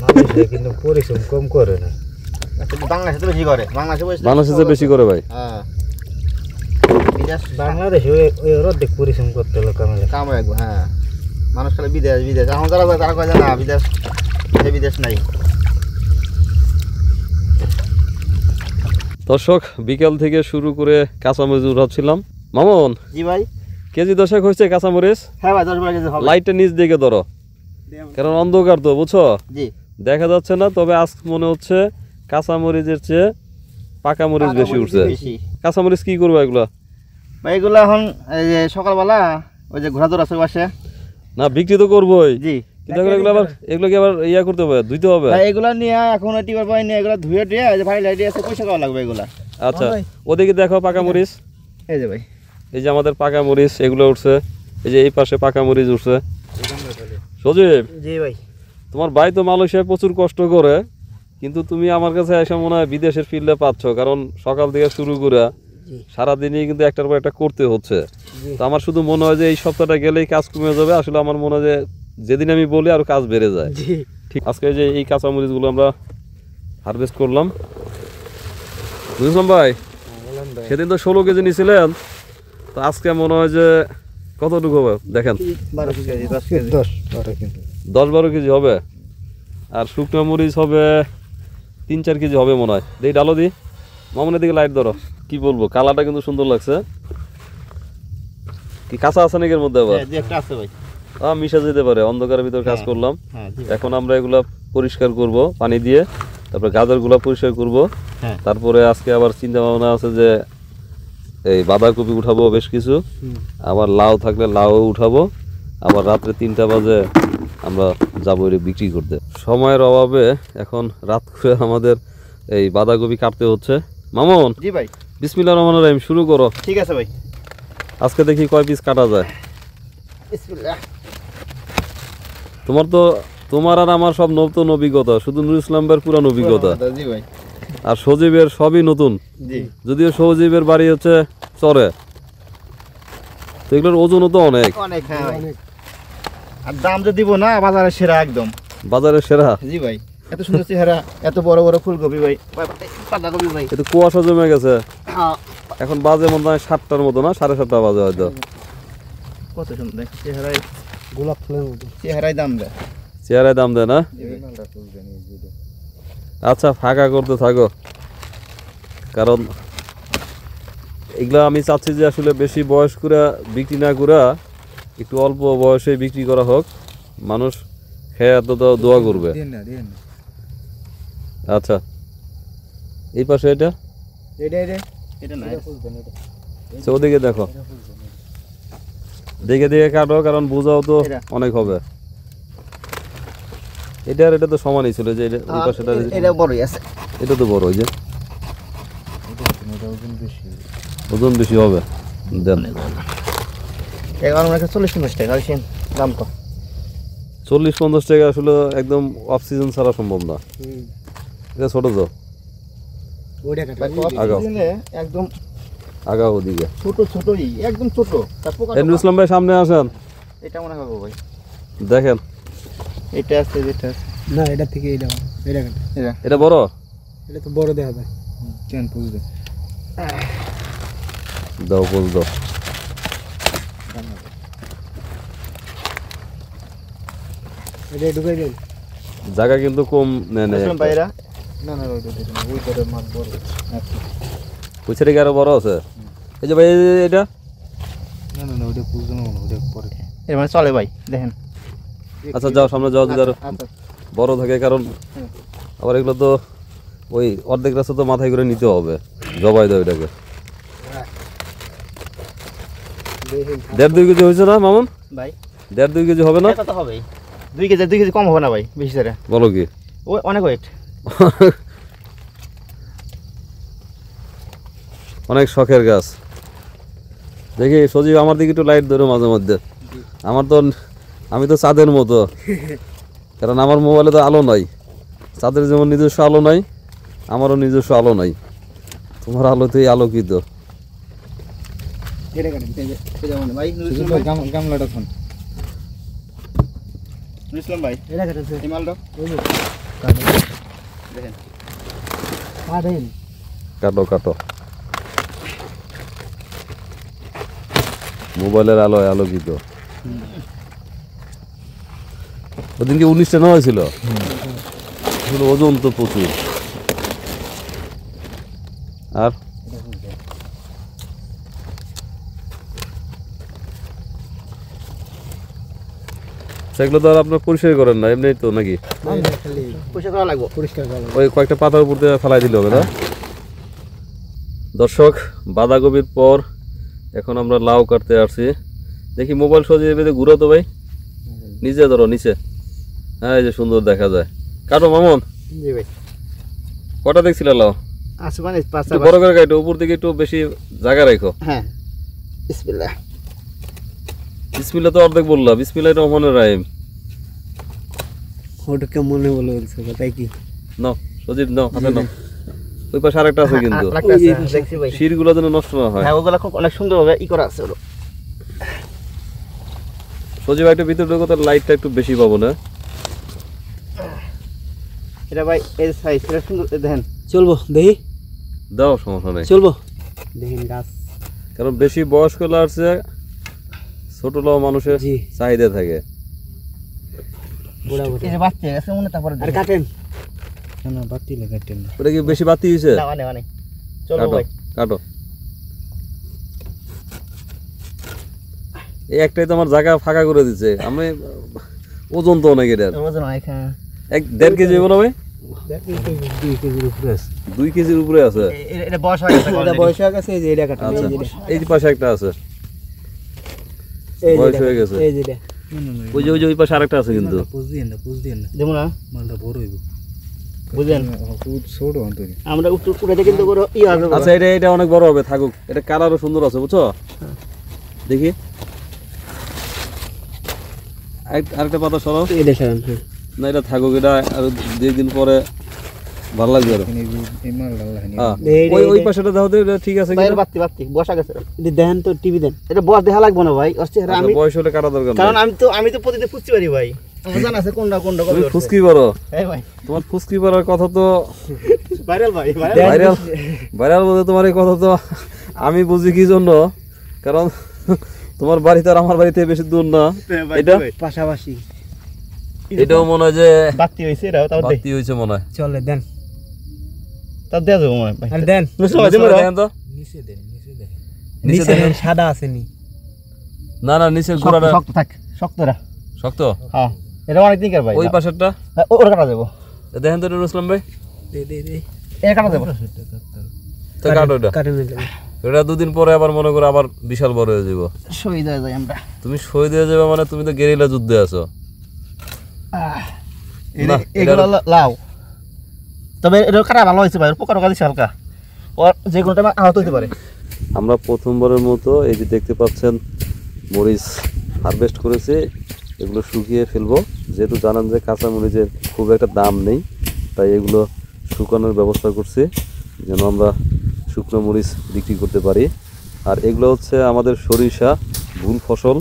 Malaysia কিন্তু পরিশ্রম কম করে না, বাংলাদেশে বেশি করে, বাংলাদেশে বেশি করে ভাই। হ্যাঁ বাংলাদেশে ওই অর্ধেক পরিশ্রম করতে হলো কামাই। হ্যাঁ মানুষ খালি বিদেশ বিদেশ, এখন যারা যায় তারা কয় না বিদেশ, বিদেশ নাই। দর্শক বিকাল থেকে শুরু করে কাঁচামরিচ উঠাচ্ছিলাম। মামুন জি ভাই, কেজি 10 হয়েছে কাঁচামরিচ? হ্যাঁ ভাই 10 কেজি হবে। লাইটটা নিচ দিকে ধরো, কারণ অন্ধকার তো বুঝছো, জি দেখা যাচ্ছে না। তবে আজ মনে হচ্ছে কাঁচামরিচের চেয়ে পাকা মরিচ বেশি উঠছে। কাঁচামরিচ কি করবো এগুলা? ভাই এগুলো এখন এই যে সকালবেলা ওই যে ঘোরাধর আছে পাশে, না বিক্রি তো করবোই, জি কিন্তু এগুলো কি আবার ইয়া করতে হবে, ধুইতে হবে? এগুলো নিয়ে এখন টিপার পাই নিয়ে এগুলো ধুয়ে টুয়ে যে ভাই লাইট আছে পয়সা দেওয়া লাগবে এগুলা। আচ্ছা ওদিকে দেখো পাকা মরিচ, এই যে ভাই এই যে আমাদের পাকা মরিচ এগুলো উঠছে, এই যে এই পাশে পাকা মরিচ উঠছে। সজীব জি ভাই, তোমার ভাই তো মালয়েশিয়ায় প্রচুর কষ্ট করে, কিন্তু তুমি আমার কাছে এসে মনে হয় বিদেশের ফিল্ডে পাচ্ছ, কারণ সকাল থেকে শুরু করে সারাদিনই কিন্তু একটার পর একটা করতে হচ্ছে। তো আমার শুধু মনে হয় যে এই সপ্তাহটা গেলেই কাজ কমে যাবে। আসলে আমার মনে হয় যে যেদিন আমি বলি আর কাজ বেড়ে যায়। ঠিক আজকে যে এই কাঁচামরিচগুলো আমরা হারভেস্ট করলাম, বুঝলাম ভাই। সেদিন তো 16 কেজি নিয়েছিলেন, তো আজকে মনে হয় যে কতটুকু হবে দেখেন, 10-12 কেজি হবে। আর শুকনো মরিচ হবে 3-4 কেজি হবে মনে হয়। এই ডালো দি মামুনের দিকে লাইট ধরো। কি বলবো, কালারটা কিন্তু সুন্দর লাগছে। কি কাঁচা আছে নাকি এর মধ্যে? আবার মিশা যেতে পারে, অন্ধকারের ভিতর কাজ করলাম। এখন আমরা এগুলা পরিষ্কার করব পানি দিয়ে, তারপরে গাজরগুলা পরিষ্কার করব। তারপরে আজকে আবার চিন্তা ভাবনা আছে যে এই বাঁধাকপি উঠাবো বেশ কিছু, আবার লাউ থাকলে লাউ উঠাবো। আবার রাত্রে 3টা বাজে আমরা যাবো বিক্রি করতে। সময়ের অভাবে এখন রাত করে আমাদের এই বাঁধাকপি কাটতে হচ্ছে। মামুন জি ভাই, বিসমিল্লাহির রহমানির রহিম শুরু করো। ঠিক আছে ভাই, আজকে দেখি কয় পিস কাটা যায়। বিসমিল্লাহ। তোমার আর আমার সব নতুন অভিজ্ঞতা, শুধু নুরুল ইসলাম ভাইয়ের পুরান অভিজ্ঞতা। জি ভাই, আর সজীবের সবই নতুন। জি যদিও সজীবের বাড়ি হচ্ছে চরে, তো এগুলোর ওজনও তো অনেক অনেক। হ্যাঁ ভাই, আর দাম যে দিব না, বাজারে সেরা একদম, বাজারের সেরা। জি ভাই, এত সুন্দর চেহারা, এত বড় বড় ফুলকপি ভাই, পাতাকপি ভাই। এটা কুয়াশা জমে গেছে। এখন বাজে মনে হয় 7টার মতো, না 7:30 বাজে হয়তো। কত সুন্দর চেহারায়, গোলাপ ফুলের মতো চেহারায় দাম দেয়, চেয়ারে দাম দেয় না। আচ্ছা ফাঁকা করতে থাকো, কারণ এগুলা আমি চাচ্ছি যে আসলে বেশি বয়স করে বিক্রি না করে একটু অল্প বয়সে বিক্রি করা হোক, মানুষ খেয়ে এত দোয়া করবে। আচ্ছা এই পাশে এটা আচ্ছা, ওদিকে দেখো, দেখে দেখে কাটো, কারণ বোঝাও তো অনেক হবে। এটা তো সমানই ছিল যে ওই পাশেটা, এটা বড়ই আছে, এটা তো বড়, ওই যে ওজন বেশি হবে। দেন 40-50 টাকা দাম তো। 40-50 টাকা আসলে একদম অফ সিজন ছাড়া সম্ভব না। এটা ছোট তো একদম আগা ওদিকে ছোট ছোটই, একদম ছোট। নুরুল ইসলাম ভাই সামনে আসেন, এটা মনে হবে ভাই, দেখেন এটা আছে, যেটা আছে না এটা থেকে এটা বড়, এটা তো বড় দেখা যায়। কেন বুঝবে দাও বল দাও। এটা ঢুকাই দেন, জায়গা কিন্তু কম নেয় না। ভাইরা না না ওই করে মাছ বড় পুছে রেখে আরো বড় আছে। এই যে ভাই এটা না না ওটা বুঝবে না, ওটা পরে এর মানে চলে ভাই, দেখেন। আচ্ছা যাও সামনে যাও, যদি আরো বড় থাকে, কারণ আবার এগুলো তো ওই অর্ধেক রাস্তা তো মাথায় করে নিতে হবে, জবাই দাও এটাকে। 1.5-2 কেজি হয়েছে না মামুন ভাই? 1.5-2 কেজি হবে না? কত হবে? 2 কেজি কম হবে না ভাই, বেশি করে বলো কি? ওই অনেক ওয়েট, অনেক শখের গাছ। দেখি সজীব আমার দিকে একটু লাইট ধরো মাঝে মধ্যে। আমি তো চাঁদের মতো, কারণ আমার মোবাইলে তো আলো নাই। চাঁদের যেমন নিজস্ব আলো নাই, আমারও নিজস্ব আলো নাই। তোমার আলোতেই আলোকিত। ভাই দেখেন কাটেন কাটো কাটো মোবাইলের আলোয় আলোকিত ওদিনকে 19টা নেওয়া হয়েছিল আসলে ওজন তো প্রচুর আর সেগুলো তো আর আপনার পরিষ্কার করেন না এমনি তো নাকি খালি পয়সা করা লাগবো পরিষ্কার করা ওই কয়েকটা পাতার উপর দিয়ে ফেলাই দিলে হবে না দর্শক বাঁধাকপির পর এখন আমরা লাউ কাটতে আসছি দেখি মোবাইল সজিয়ে বেঁধে ঘুরো তো ভাই নিচে ধরো নিচে হ্যাঁ এই যে সুন্দর দেখা যায় কাটো মামুন জি ভাই কটা দেখছিল লাউ আসে মানে পাঁচ একটু বড় করে কাটো উপর দিকে একটু বেশি জায়গা রাখো হ্যাঁ বিসমিল্লাহ বিসমিল্লাহ তো অর্ধেক বললাম বিসমিল্লাহ রহমানির রহিম ওটাকে মনে বলে বলছে তাই কি নাও সজিব নাও হাতে নাও ওই পাশে আরেকটা আছে কিন্তু আরেকটা আছে, দেখছি ভাই শিরগুলো যেন নষ্ট না হয় হ্যাঁ ওগুলা খুব অনেক সুন্দর ভাবে ই করা আছে ওগুলো সজিব একটা ভিতরে ঢোকো তার লাইটটা একটু বেশি পাবো না এটা ভাই এই সাইজ এটা সুন্দর দেখেন চলবো দেখি দাও সমস্যা নেই চলবো দেখেন গাছ কারণ বেশি বয়স্ক লাগছে ছোট লাউ মানুষের জি। চাহিদা থাকে বুড়া এই যে বাচ্চা আছে মনে তারপরে আর কাটেন না বাতি লাগাতেন না ওটা কি বেশি বাতি হয়েছে না মানে মানে চলো কাটো ভাই কাটো এই একটাই তো আমার জায়গা ফাঁকা করে দিচ্ছে আমি ওজন তো অনেক এটার ওজন অনেক হ্যাঁ 1.5 কেজি হবে না ভাই দেখেন তো 2 কেজির উপরে আছে 2 কেজির উপরে আছে এটা বয়স হয়ে গেছে এটা বয়স হয়ে গেছে এই যে এটা কাটেন আচ্ছা এই যে এই যে পাশে একটা আছে এই যে বয়স এটা হয়ে গেছে। এই যে এটা ওই যে ওই পাশে আরেকটা আছে কিন্তু দেবো না মালটা বড় হইব বুঝলেন ছোট অন্তরি আমরা উঠে কিন্তু করে ই হবে আচ্ছা এটা অনেক বড় হবে থাকুক এটা কালারও সুন্দর আছে বুঝছো দেখি আরেকটা পাতা সরাও এটা সারান হ্যাঁ না এটা থাকুক এটা আর 2 দিন পরে ভালো লাগবে আর হ্যাঁ ওই পাশেটা দাও তো এটা ঠিক আছে ভাই কিনা বাত্তি বসা গেছে এটা দেখেন তো টিভি দেন এটা বয়স দেখা লাগবে না ভাই অস্থির আচ্ছা, আমি বয়স হলে কাটা দরকার কারণ নেই আমি তো প্রতিদিন ফুচতে পারি ভাই আমার জানা আছে কোনটা কোনটা তুমি কবে ফুসকি বড় এই ভাই তোমার ফুসকি বড়ার কথা তো ভাইরাল ভাই ভাইরাল ভাইরাল বলতে তোমার এই কথা তো আমি বুঝি কি জন্য কারণ তোমার বাড়ি তো আর আমার বাড়িতে বেশি দূর না এটা পাশাপাশি এটাও মনে হয় যে বাত্তি হইছে এটাও তাও দেখ বাতি হয়েছে মনে হয় চলে দেন তাও দেয়া যাবে মনে হয় ভাই আর দেন দেখেন তো নিচে দেন নিচে দেন সাদা আছে নি না না নিচের গোড়াটা শক্ত থাক শক্তরা শক্ত হ্যাঁ এটা অনেক দিনকার ভাই ওই পাশেরটা ওটা কাটা যাবো দেখেন তো রুসলাম ভাই দে এটা কাটা যাবো তো কাটো এটা কাটেন এটা 2 দিন পরে আবার মনে করো আবার বিশাল বড় হয়ে যাবো শহীদ হয়ে যাই আমরা তুমি শহীদ হয়ে যাবে মানে তুমি তো গেরিলা যুদ্ধে আছো না, এগুলো লাও তবে এটা কাটা ভালো হয়েছে ভাই পোকা টোকা দিচ্ছে হালকা ওর যে কোনো টাইমে আহত হতে পারে আমরা প্রথমবারের মতো এই যে দেখতে পাচ্ছেন মরিচ হারভেস্ট করেছে এগুলো শুকিয়ে ফেলবো যেহেতু জানান যে কাঁচা মরিচের খুব একটা দাম নেই তাই এগুলো শুকানোর ব্যবস্থা করছি যেন আমরা শুকনো মরিচ বিক্রি করতে পারি আর এগুলো হচ্ছে আমাদের সরিষা ভুল ফসল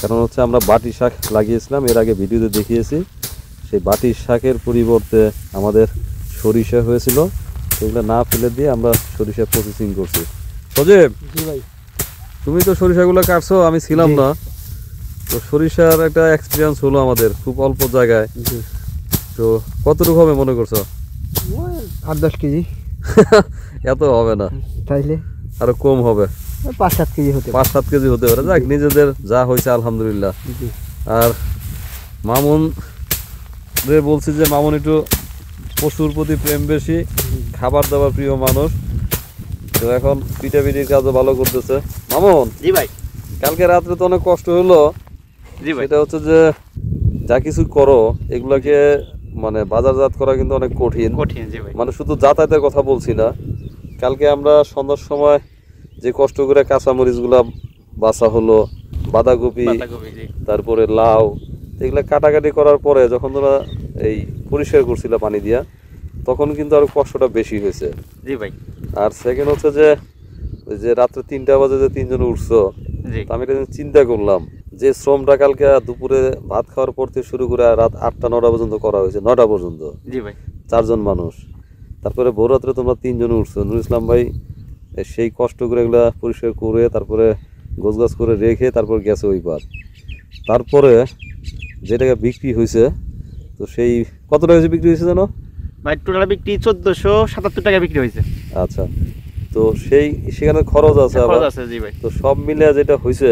কারণ হচ্ছে আমরা বাটি শাক লাগিয়েছিলাম এর আগে ভিডিওতে দেখিয়েছি সেই বাটি শাকের পরিবর্তে আমাদের সরিষা হয়েছিল সেগুলো না ফেলে দিয়ে আমরা সরিষা প্রসেসিং করছি সজীব জি ভাই তুমি তো সরিষাগুলো কাটছো আমি ছিলাম না তো সরিষার একটা এক্সপিরিয়েন্স হলো আমাদের খুব অল্প জায়গায় জি তো কতটুকু হবে মনে করছো 8-10 কেজি এত হবে না তাইলে আরো কম হবে 5-7 কেজি হতে 5-7 কেজি হতে পারে যাক নিজেদের যা হয়েছে আলহামদুলিল্লাহ জি আর মামুন রে বলছি যে মামুন একটু পশুর প্রতি প্রেম বেশি খাবার দাবার প্রিয় মানুষ তো এখন পিঠাপিঠির কাজও ভালো করতেছে মামুন জি ভাই কালকে রাত্রে তো অনেক কষ্ট হলো জি ভাই এটা হচ্ছে যে যা কিছু করো এগুলাকে মানে বাজারজাত করা কিন্তু অনেক কঠিন কঠিন জি ভাই মানে শুধু যাতায়াতের কথা বলছি না কালকে আমরা সন্ধ্যার সময় যে কষ্ট করে কাঁচামরিচগুলা বাছা হলো বাঁধাকপি তারপরে লাউ এগুলা কাটাকাটি করার পরে যখন তোমরা এই পরিষ্কার করছিল পানি দিয়া তখন কিন্তু আরো কষ্টটা বেশি হয়েছে জি ভাই আর সেকেন্ড হচ্ছে যে ওই যে রাত্রে 3টা বাজে যে 3 জন উঠছো জি তো আমি এটা চিন্তা করলাম যে শ্রমটা কালকে দুপুরে ভাত খাওয়ার পর থেকে শুরু করে রাত 8টা-9টা পর্যন্ত করা হয়েছে, 9টা পর্যন্ত, জি ভাই 4 জন মানুষ। তারপরে ভোর রাত্রে তোমরা 3 জন উঠছো, নুরুল ইসলাম ভাই সেই কষ্ট করে এগুলা পরিষ্কার করে তারপরে গোছগাছ করে রেখে তারপর গেছে ওই পার। তারপরে যে টাকা বিক্রি হয়েছে, তো সেই কত টাকা বিক্রি হয়েছে জানো ভাই? টোটাল বিক্রি 1477 টাকা বিক্রি হয়েছে। আচ্ছা, তো সেই সেখানে খরচ আছে আবার। খরচ আছে জি ভাই। তো সব মিলে যেটা হয়েছে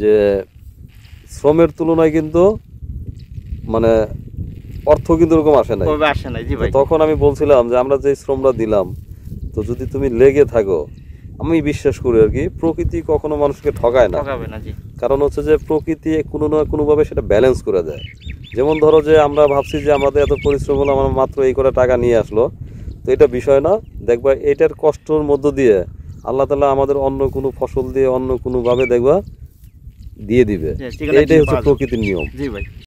যে শ্রমের তুলনায় কিন্তু মানে অর্থ কিন্তু এরকম আসে নাই। কবে আসে নাই জি ভাই। তখন আমি বলছিলাম যে আমরা যে শ্রমটা দিলাম, তো যদি তুমি লেগে থাকো, আমি বিশ্বাস করি আর কি, প্রকৃতি কখনো মানুষকে ঠকায় না। ঠকাবে না জি। কারণ হচ্ছে যে প্রকৃতি কোনো না কোনোভাবে সেটা ব্যালেন্স করে দেয়। যেমন ধরো যে আমরা ভাবছি যে আমাদের এত পরিশ্রম হলো, আমরা মাত্র এই করে টাকা নিয়ে আসলো, তো এটা বিষয় না। দেখবা এটার কষ্টর মধ্য দিয়ে আল্লাহ তাআলা আমাদের অন্য কোনো ফসল দিয়ে অন্য কোনোভাবে দেখবা দিয়ে দিবে। জি, ঠিক আছে, এটাই হচ্ছে পাওয়া যাবে। প্রকৃতির নিয়ম। জি ভাই।